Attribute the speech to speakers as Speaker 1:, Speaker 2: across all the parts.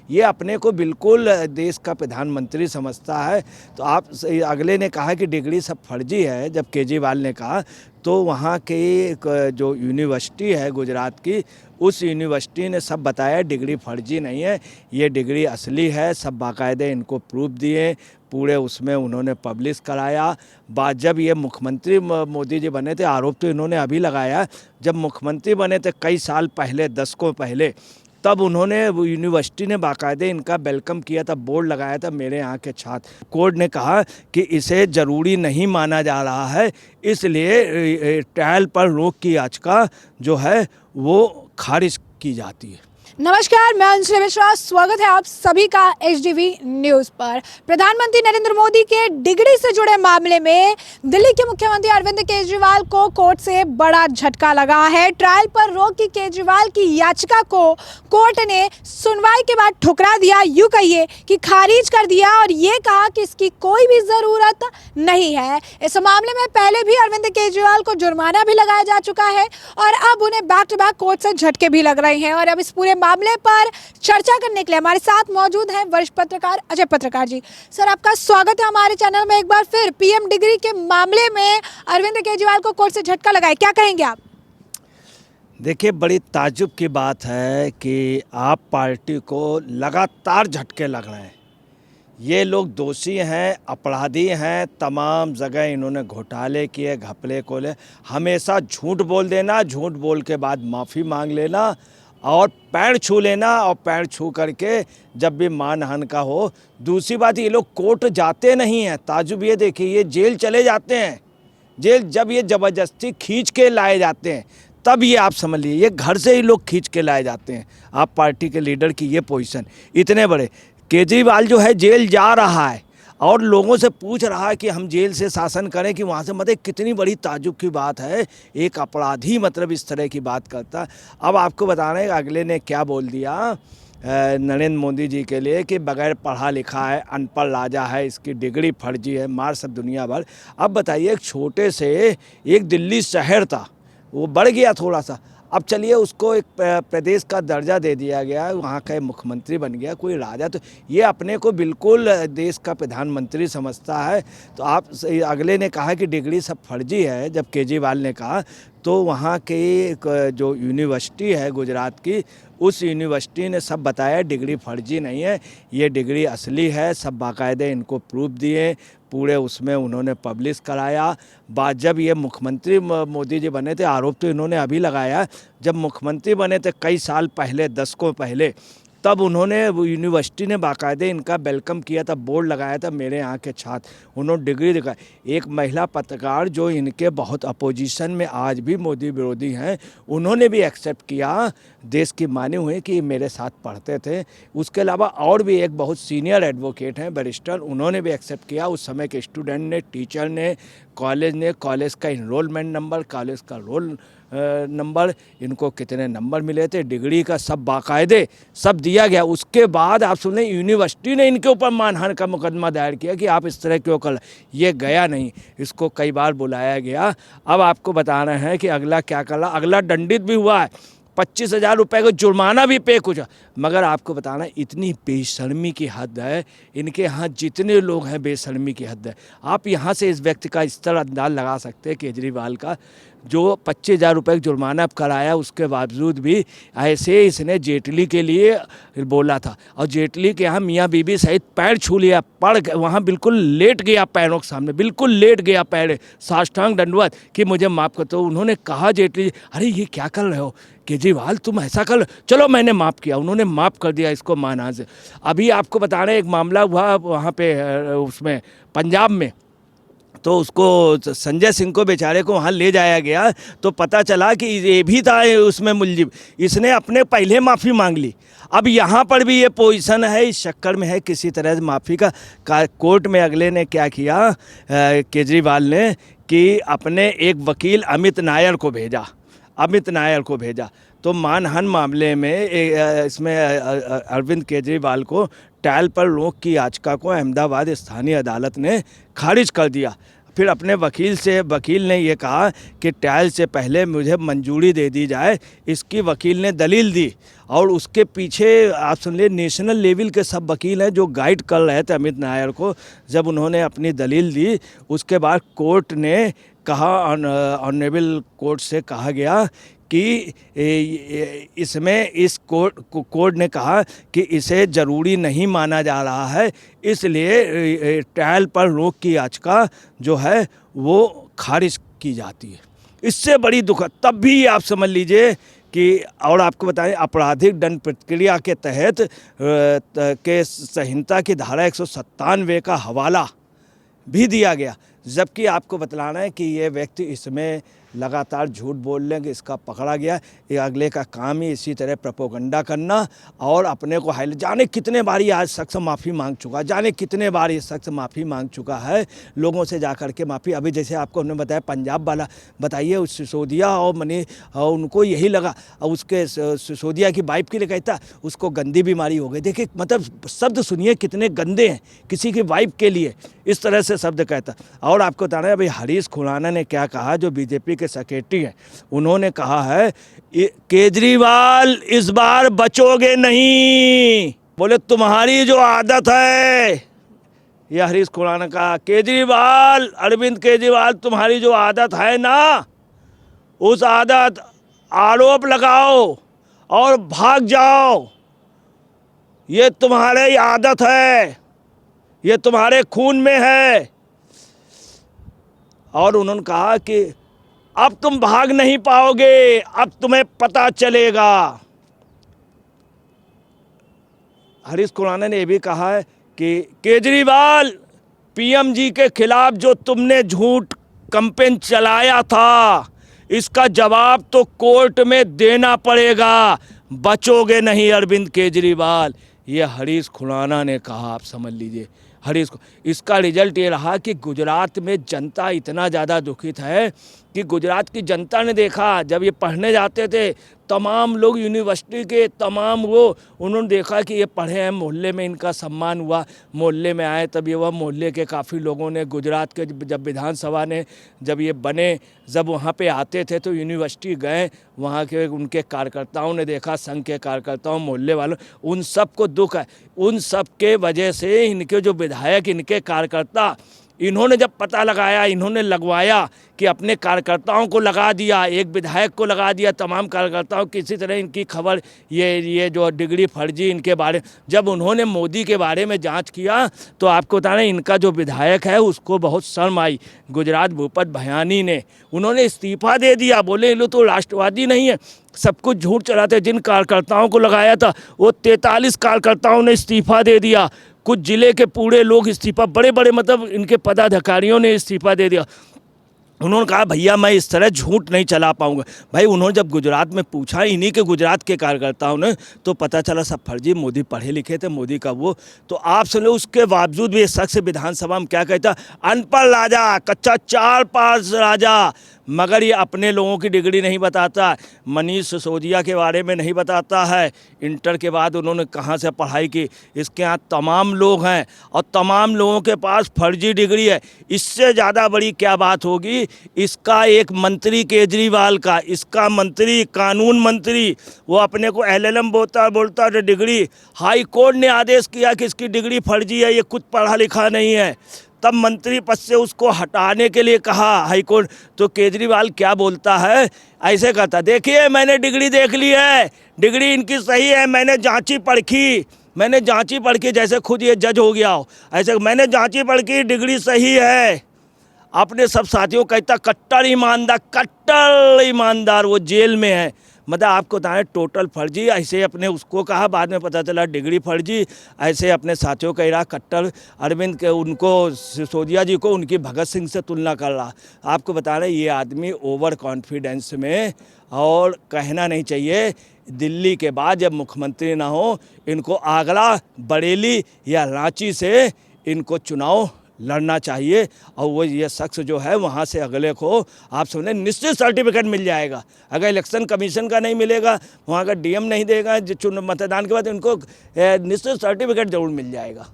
Speaker 1: ये अपने को बिल्कुल देश का प्रधानमंत्री समझता है। तो आप अगले ने कहा कि डिग्री सब फर्जी है, जब केजरीवाल ने कहा तो वहाँ की जो यूनिवर्सिटी है गुजरात की, उस यूनिवर्सिटी ने सब बताया डिग्री फर्जी नहीं है, ये डिग्री असली है, सब बाकायदे इनको प्रूफ दिए, पूरे उसमें उन्होंने पब्लिश कराया। बाद जब ये मुख्यमंत्री मोदी जी बने थे, आरोप तो इन्होंने अभी लगाया, जब मुख्यमंत्री बने थे कई साल पहले, दशकों पहले, तब उन्होंने यूनिवर्सिटी ने बाकायदे इनका वेलकम किया था, बोर्ड लगाया था, मेरे यहाँ के छात्र। कोर्ट ने कहा कि इसे ज़रूरी नहीं माना जा रहा है, इसलिए ट्रायल पर रोक की याचिका जो है वो खारिज की जाती है।
Speaker 2: नमस्कार, मैं अंशुल मिश्रा, स्वागत है आप सभी का एचडीवी न्यूज पर। प्रधानमंत्री नरेंद्र मोदी के डिग्री से जुड़े मामले में दिल्ली के मुख्यमंत्री अरविंद केजरीवाल को कोर्ट से बड़ा झटका लगा है। ट्रायल पर रोक की केजरीवाल की याचिका को कोर्ट ने सुनवाई के बाद ठुकरा दिया, यूं कहिए कि खारिज कर दिया, और ये कहा कि इसकी कोई भी जरूरत नहीं है। इस मामले में पहले भी अरविंद केजरीवाल को जुर्माना भी लगाया जा चुका है और अब उन्हें बैक टू बैक कोर्ट से झटके भी लग रहे हैं। और अब इस पूरे मामले पर चर्चा करने के लिए हमारे साथ मौजूद हैं वरिष्ठ पत्रकार अजय पत्रकार जी। सर, आपका स्वागत है हमारे चैनल में। एक बार फिर पीएम डिग्री के मामले में अरविंद केजरीवाल को कोर्ट से झटका लगा है, क्या कहेंगे आप?
Speaker 1: देखिए, बड़ी ताज्जुब की बात है कि आप पार्टी को लगातार झटके लग रहे हैं। ये लोग दोषी हैं, अपराधी हैं, तमाम जगह इन्होंने घोटाले किए, घपले खोले, हमेशा झूठ बोल देना, झूठ बोल के बाद माफ़ी मांग लेना और पैर छू लेना, और पैर छू करके जब भी मानहान का हो। दूसरी बात, ये लोग कोर्ट जाते नहीं हैं। ताजुब ये देखिए, ये जेल चले जाते हैं। जेल जब ये ज़बरदस्ती खींच के लाए जाते हैं, तब ये आप समझ लीजिए, ये घर से ही लोग खींच के लाए जाते हैं। आप पार्टी के लीडर की ये पोजीशन, इतने बड़े केजरीवाल जो है जेल जा रहा है और लोगों से पूछ रहा है कि हम जेल से शासन करें कि वहाँ से, मतलब कितनी बड़ी ताजुब की बात है। एक अपराधी मतलब इस तरह की बात करता। अब आपको बता रहे हैं अगले ने क्या बोल दिया नरेंद्र मोदी जी के लिए कि बगैर पढ़ा लिखा है, अनपढ़ राजा है, इसकी डिग्री फर्जी है, मार सब दुनिया भर। अब बताइए, एक छोटे से एक दिल्ली शहर था, वो बढ़ गया थोड़ा सा, अब चलिए उसको एक प्रदेश का दर्जा दे दिया गया, वहाँ का मुख्यमंत्री बन गया, कोई राजा। तो ये अपने को बिल्कुल देश का प्रधानमंत्री समझता है। तो आप अगले ने कहा कि डिग्री सब फर्जी है, जब केजरीवाल ने कहा तो वहाँ की जो यूनिवर्सिटी है गुजरात की, उस यूनिवर्सिटी ने सब बताया डिग्री फर्जी नहीं है, ये डिग्री असली है, सब बाकायदे इनको प्रूफ दिए, पूरे उसमें उन्होंने पब्लिश कराया। बाद जब ये मुख्यमंत्री मोदी जी बने थे, आरोप तो इन्होंने अभी लगाया, जब मुख्यमंत्री बने थे कई साल पहले, दशकों पहले, तब उन्होंने यूनिवर्सिटी ने बाकायदे इनका वेलकम किया था, बोर्ड लगाया था, मेरे यहाँ के छात्र, उन्होंने डिग्री दिखाई। एक महिला पत्रकार जो इनके बहुत अपोजिशन में आज भी मोदी विरोधी हैं, उन्होंने भी एक्सेप्ट किया, देश की माने हुए कि मेरे साथ पढ़ते थे। उसके अलावा और भी एक बहुत सीनियर एडवोकेट हैं, बैरिस्टर, उन्होंने भी एक्सेप्ट किया। उस समय के स्टूडेंट ने, टीचर ने, कॉलेज का इनरोलमेंट नंबर, कॉलेज का रोल नंबर, इनको कितने नंबर मिले थे, डिग्री का सब बाकायदे सब दिया गया। उसके बाद आप सुन लें, यूनिवर्सिटी ने इनके ऊपर मानहानि का मुकदमा दायर किया कि आप इस तरह क्यों कर। ये गया नहीं, इसको कई बार बुलाया गया। अब आपको बता रहे हैं कि अगला क्या कर रहा, अगला दंडित भी हुआ है, 25,000 रुपये का जुर्माना भी पे कुछ। मगर आपको बताना, इतनी बेशर्मी की हद है, इनके यहाँ जितने लोग हैं बेशर्मी की हद है। आप यहाँ से इस व्यक्ति का स्तर अंदाज लगा सकते हैं, केजरीवाल का, जो 25,000 रुपये जुर्माना कराया, उसके बावजूद भी ऐसे इसने जेटली के लिए बोला था, और जेटली के यहाँ मियाँ बीबी सहित पैर छू लिया, पड़ वहाँ बिल्कुल लेट गया पैरों के सामने, बिल्कुल लेट गया पैर, साष्टांग दंडवत कि मुझे माफ़ कर। तो उन्होंने कहा जेटली, अरे ये क्या कर रहे हो केजरीवाल, तुम ऐसा कर, चलो मैंने माफ़ किया, उन्होंने माफ़ कर दिया इसको माना से। अभी आपको बता रहे हैं, एक मामला हुआ वहाँ पे उसमें पंजाब में, तो उसको संजय सिंह को बेचारे को वहाँ ले जाया गया, तो पता चला कि ये भी था उसमें मुलजिम, इसने अपने पहले माफ़ी मांग ली। अब यहाँ पर भी ये पोजीशन है, इस चक्कर में है किसी तरह माफ़ी का कोर्ट में अगले ने क्या किया, केजरीवाल ने, कि अपने एक वकील अमित नायर को भेजा। तो मानहानि मामले में इसमें अरविंद केजरीवाल को ट्रायल पर रोक की याचिका को अहमदाबाद स्थानीय अदालत ने खारिज कर दिया। फिर अपने वकील ने ये कहा कि ट्रायल से पहले मुझे मंजूरी दे दी जाए, इसकी वकील ने दलील दी। और उसके पीछे आप सुन लिए नेशनल लेवल के सब वकील हैं जो गाइड कर रहे थे अमित नायर को। जब उन्होंने अपनी दलील दी, उसके बाद कोर्ट ने कहा, ऑनरेबल कोर्ट से कहा गया कि इसमें इस कोर्ट ने कहा कि इसे ज़रूरी नहीं माना जा रहा है, इसलिए ट्रायल पर रोक की याचिका जो है वो खारिज की जाती है। इससे बड़ी दुखद तब भी आप समझ लीजिए कि, और आपको बताएं, आपराधिक दंड प्रक्रिया के तहत के संहिता की धारा 197 का हवाला भी दिया गया, जबकि आपको बतलाना है कि ये व्यक्ति इसमें लगातार झूठ बोल लेंगे, इसका पकड़ा गया। ये अगले का काम ही इसी तरह प्रोपोगंडा करना और अपने को हाईलाइट। जाने कितने बार ये आज शख्स माफ़ी मांग चुका, जाने कितने बार ये शख्स माफ़ी मांग चुका है लोगों से जा कर के माफ़ी। अभी जैसे आपको हमने बताया पंजाब वाला, बताइए उस सिसोदिया और उनको यही लगा, और उसके सिसोदिया की वाइफ के लिए कहता उसको गंदी बीमारी हो गई। देखिए मतलब शब्द सुनिए कितने गंदे हैं, किसी की वाइफ के लिए इस तरह से शब्द कहता। और आपको बताना है अभी हरीश खुराना ने क्या कहा, जो बीजेपी के सेक्रेटरी हैं, उन्होंने कहा है केजरीवाल इस बार बचोगे नहीं। बोले तुम्हारी जो आदत है, ये हरीश खुराना का, केजरीवाल, अरविंद केजरीवाल, तुम्हारी जो आदत है ना, उस आदत आरोप लगाओ और भाग जाओ, ये तुम्हारी आदत है, ये तुम्हारे खून में है। और उन्होंने कहा कि अब तुम भाग नहीं पाओगे, अब तुम्हें पता चलेगा। हरीश खुराना ने यह भी कहा है कि केजरीवाल, पीएम जी के खिलाफ जो तुमने झूठ कैंपेन चलाया था, इसका जवाब तो कोर्ट में देना पड़ेगा, बचोगे नहीं अरविंद केजरीवाल। ये हरीश खुराना ने कहा, आप समझ लीजिए हरीश को। इसका रिजल्ट ये रहा कि गुजरात में जनता इतना ज़्यादा दुखित है कि गुजरात की जनता ने देखा, जब ये पढ़ने जाते थे तमाम लोग यूनिवर्सिटी के तमाम वो, उन्होंने देखा कि ये पढ़े हैं, मोहल्ले में इनका सम्मान हुआ, मोहल्ले में आए तब ये वह मोहल्ले के काफ़ी लोगों ने, गुजरात के जब विधानसभा ने जब ये बने, जब वहाँ पे आते थे तो यूनिवर्सिटी गए, वहाँ के उनके कार्यकर्ताओं ने देखा, संघ के कार्यकर्ताओं, मोहल्ले वालों, उन सब को दुख है। उन सब के वजह से इनके जो विधायक, इनके कार्यकर्ता, इन्होंने जब पता लगाया, इन्होंने लगवाया कि अपने कार्यकर्ताओं को लगा दिया, एक विधायक को लगा दिया, तमाम कार्यकर्ताओं, किसी तरह इनकी खबर, ये जो डिग्री फर्जी इनके बारे, जब उन्होंने मोदी के बारे में जांच किया तो आपको बता रहे इनका जो विधायक है उसको बहुत शर्म आई। गुजरात भूपत भयानी ने, उन्होंने इस्तीफा दे दिया, बोले ये लोग तो राष्ट्रवादी नहीं है, सब कुछ झूठ चलाते। जिन कार्यकर्ताओं को लगाया था वो 43 कार्यकर्ताओं ने इस्तीफा दे दिया, कुछ जिले के पूरे लोग इस्तीफा, बड़े बड़े मतलब इनके पदाधिकारियों ने इस्तीफा दे दिया। उन्होंने कहा भैया मैं इस तरह झूठ नहीं चला पाऊंगा। भाई उन्होंने जब गुजरात में पूछा इन्हीं के गुजरात के कार्यकर्ताओं ने, तो पता चला सब फर्जी, मोदी पढ़े लिखे थे, मोदी का वो। तो आप सुनो, उसके बावजूद भी इस शख्स विधानसभा में क्या कहता, अनपढ़ राजा, कच्चा 4 पास राजा, मगर ये अपने लोगों की डिग्री नहीं बताता, मनीष सिसोदिया के बारे में नहीं बताता है, इंटर के बाद उन्होंने कहाँ से पढ़ाई की। इसके यहाँ तमाम लोग हैं और तमाम लोगों के पास फर्जी डिग्री है। इससे ज़्यादा बड़ी क्या बात होगी, इसका एक मंत्री केजरीवाल का, इसका मंत्री, कानून मंत्री, वो अपने को LLM बोलता है डिग्री, हाई कोर्ट ने आदेश किया कि इसकी डिग्री फर्जी है, ये कुछ पढ़ा लिखा नहीं है, तब मंत्री पद से उसको हटाने के लिए कहा हाईकोर्ट। तो केजरीवाल क्या बोलता है, ऐसे कहता, देखिए मैंने डिग्री देख ली है, डिग्री इनकी सही है, मैंने जांची परखी, जैसे खुद ये जज हो गया हो, ऐसे मैंने जांची परखी, डिग्री सही है। अपने सब साथियों कहता कट्टर ईमानदार, वो जेल में है। मतलब आपको बताएं टोटल फर्जी, ऐसे अपने उसको कहा, बाद में पता चला डिग्री फर्जी, ऐसे अपने साथियों कह रहा कट्टर, अरविंद के उनको, सिसोदिया जी को उनकी भगत सिंह से तुलना कर रहा। आपको बता रहे ये आदमी ओवर कॉन्फिडेंस में, और कहना नहीं चाहिए, दिल्ली के बाद जब मुख्यमंत्री ना हो, इनको आगरा, बरेली या रांची से इनको चुनाव लड़ना चाहिए। और वो ये शख्स जो है वहाँ से अगले को आप समझें निश्चित सर्टिफिकेट मिल जाएगा। अगर इलेक्शन कमीशन का नहीं मिलेगा, वहाँ का DM नहीं देगा, मतदान के बाद इनको निश्चित सर्टिफिकेट जरूर मिल जाएगा।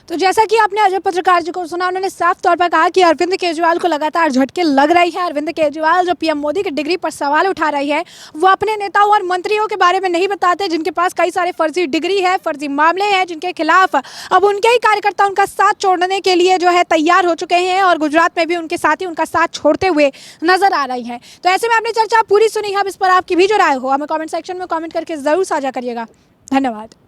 Speaker 2: तो जैसा कि आपने अजय पत्रकार जी को सुना, उन्होंने साफ तौर पर कहा कि अरविंद केजरीवाल को लगातार झटके लग रही है। अरविंद केजरीवाल जो पीएम मोदी की डिग्री पर सवाल उठा रही है, वो अपने नेताओं और मंत्रियों के बारे में नहीं बताते, जिनके पास कई सारे फर्जी डिग्री है, फर्जी मामले हैं, जिनके खिलाफ अब उनके ही कार्यकर्ता उनका साथ छोड़ने के लिए जो है तैयार हो चुके हैं और गुजरात में भी उनके साथी उनका साथ छोड़ते हुए नजर आ रही हैं। तो ऐसे में आपने चर्चा पूरी सुनी है, अब इस पर आपकी भी जो राय हो हमें कमेंट सेक्शन में कमेंट करके जरूर साझा करिएगा। धन्यवाद।